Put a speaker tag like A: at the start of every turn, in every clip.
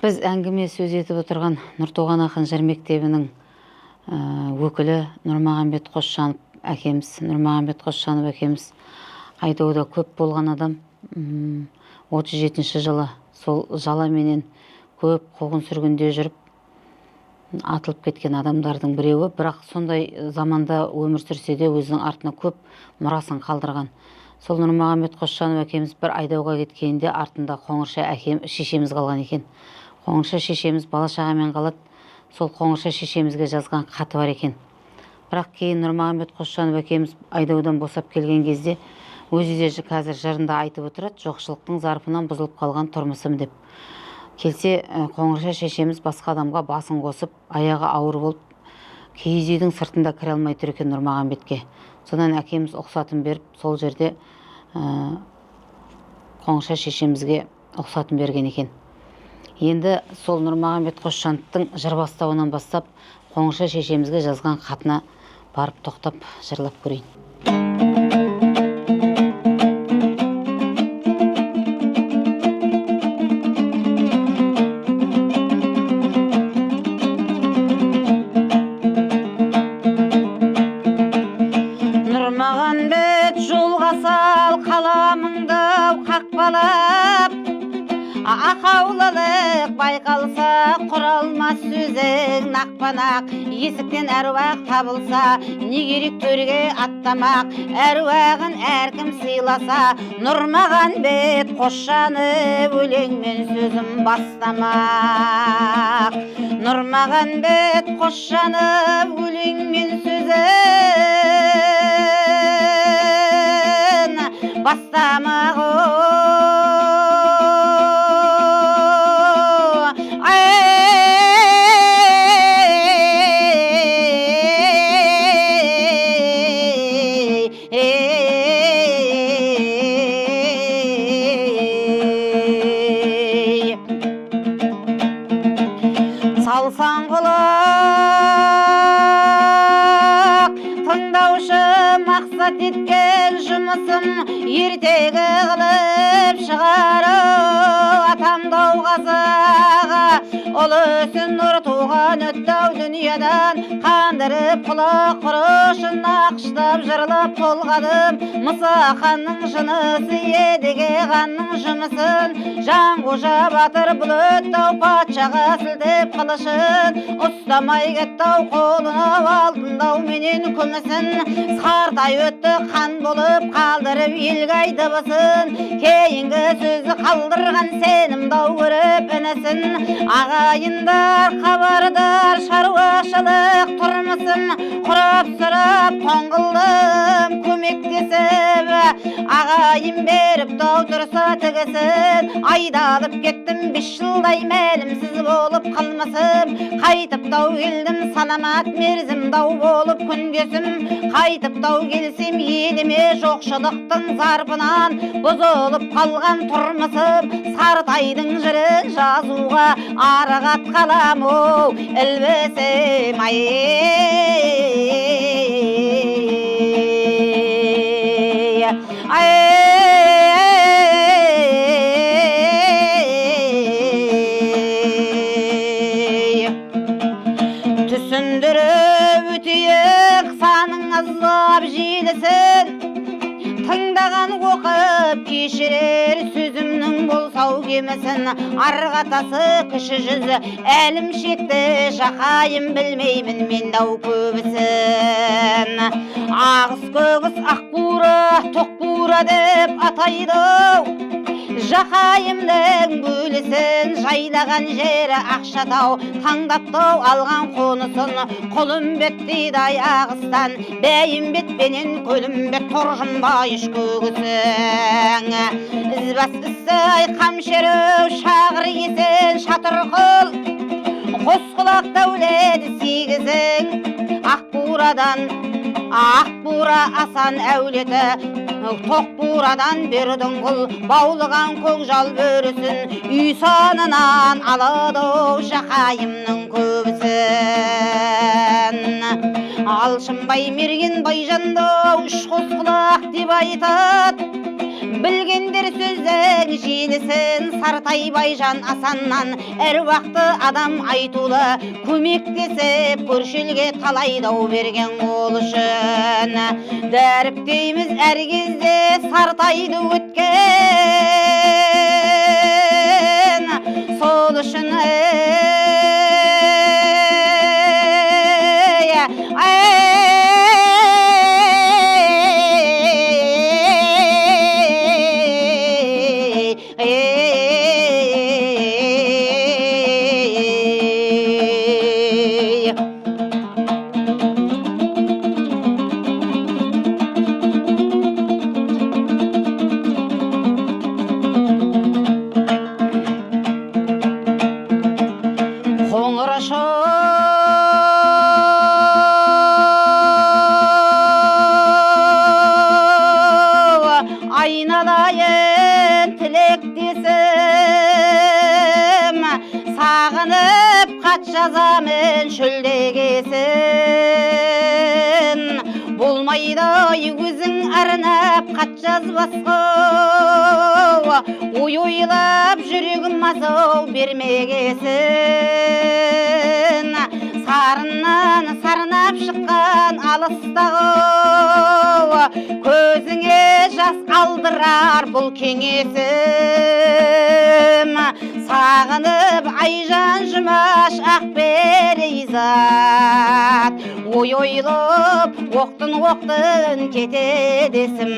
A: Біз әңгіме сөз етіп отырған Нұртуған ақын жыр мектебінің өкілі Нұрмағамбет Қосжанов әкеміз айдауда көп болған адам. 37 жылы сол жаламенен көп қуғын сүргінде жүріп атылып кеткен адамдардың біреуі, бірақ сондай заманда өмір сүрсе де өзінің артына көп мұрасын қалдырған. Сол Нұрмағамбет Қосжанов әкеміз бір айдауға кеткенде артында Қоңырша шешеміз қалған екен. Қоңырша шешеміз бала-шағамен қалады. Сол Қоңырша шешемізге жазған хаты бар екен. Бірақ кейін Нұрмағамбет Қосжанов әкеміз айдаудан босап келген кезде өзі де қазір жырында айтып отырады, жоқшылықтың зарпынан бұзылып қалған тұрмысым деп. Келсе, Қоңырша шешеміз басқа адамға басын қосып, аяғы ауыр болып, киіз үйдің сыртында кіре алмай тұр екен Нұрмағамбетке. Содан әкеміз ұқсатын беріп, сол жерде Қоңырша шешемізге ұқсатын берген екен. Енді сол Нұрмағамбет Қосжановтың жыр бастауынан бастап Қоңырша шешемізге жазған хатына барып тоқтап жырлап көрейін. Нұрмағамбет жолға сал қаламыңды қақпалап, ақаулылық байқалса құралмас сөзің нақпанақ, есіктен әруақ табылса не керек төрге аттамақ, әруағын әркім сыйласа Нұрмағамбет Қосжанов өлеңмен сөзім бастамақ. Нұрмағамбет Қосжанов өлеңмен сөзін бастамақ. Салсан құлақ тыңдаушы мақсат еткен жұмысым ертегі қылып шығару, атамдау қазағы ұлы үшін Нұртуған өттау дүниядан қандырып құлақ құрышын нақыштап жырлап толғадым. Мұсақанның жынысы едіге қанның жұмысын Жанқожа батыр бұл өттау патшаға сілтеп қылышын ұстамай кеттау қолына алтындау менен күмісін сартай өтті қан болып қалдырып елгай дыбысын кейінгі сөзі қалдырған сенімдау көріп інісін ағайындар хабардар шаруашылық тұрмысым құрап сұрап тоңғылдым көмектесіп ағайын беріп дау тұрса тігісін айдалып кеттім 5 жылдай мәлімсіз болып қалмасым қайтып дау келдім саламат мерзім дау болып күнгесім қайтып дау келсем еліме жоқшылықтың зарпынан бұзылып қалған тұрмысым Сартайдың жырын жазуға арығат қалам оу ілбісім ай. Түсіндіріп өтейік саның азап желісін тыңдаған оқып кешірер сөзімнің болсау кемісін арғатасы кіші жүзі әлім шекті жақайым білмеймін мен дау көбісін ағыс көгіс ақбура тоқбура деп атайды жақайымның бөлісін жайлаған жері Ақшатау таңдаптау алған қонысын Құлымбеттейдай ағыстан Бәйімбетпенен Көлімбет Торжынбай үш көгісің ізбастысы қамшеру шағыр есен шатырқыл қос құлақ дәулет сегізің Ақбура асан әулеті Тоқбурадан бердің құл баулыған көкжал бөрісін үй санынан алады жақайымның көбісін Алшынбай мерген байжанды үш қос құлақ деп айтады Білгендер сөздің желісін Сартай Байжан Асаннан әр вақты адам айтулы көмектесіп көршілге талай дау берген ол үшін дәріптейміз әр кезде Сартайды өткен сол үшін айналайын тілектесім сағынып хат жазамын шөлдегесін болмайды өзің арнап хат жазбасқа ой ойлап жүрегім мазау бермегесін сарыннан сарнап шыққан алыстағы көзіңе жас алдырар бұл кеңесім сағынып Айжан Жұмаш Ақберейзат ой ойлап оқтын кетедесім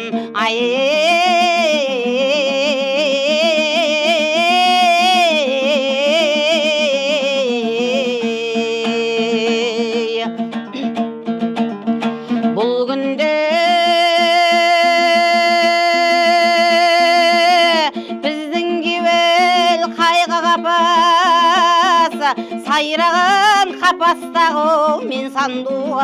A: бұл күнде біздің кебел қайғы қапас сайраған қапастағы мен сандуғаш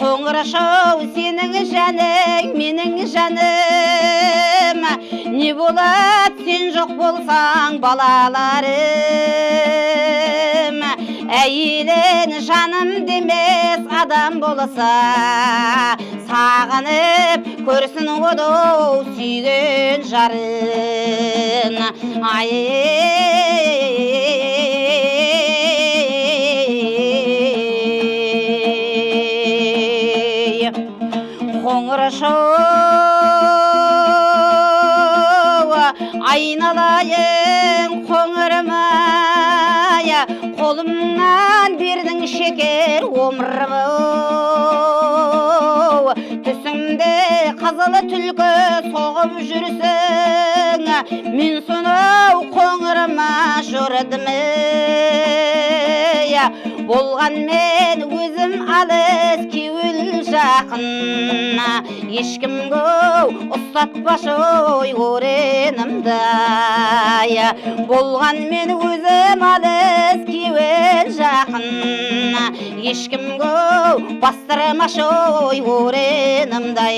A: қоңыр шау сенің жаның менің жаным не болады сен жоқ болсаң балаларым әйелін жаным демес адам болса сағынып көрсін оду сүйген жарын қоңыр шау айналайын қоңырым-ай қолымнан бердің шекер омырым түсімде қызыл түлкі соғып жүрсің мен сонау қоңырыма жүрдім болғанмен өзім алыс кеуіл жақын ешкімге ұстатпашы ой оренімді болғанмен өзім алыс кеуіл жақын ешкімге бастырмашы ой оренімді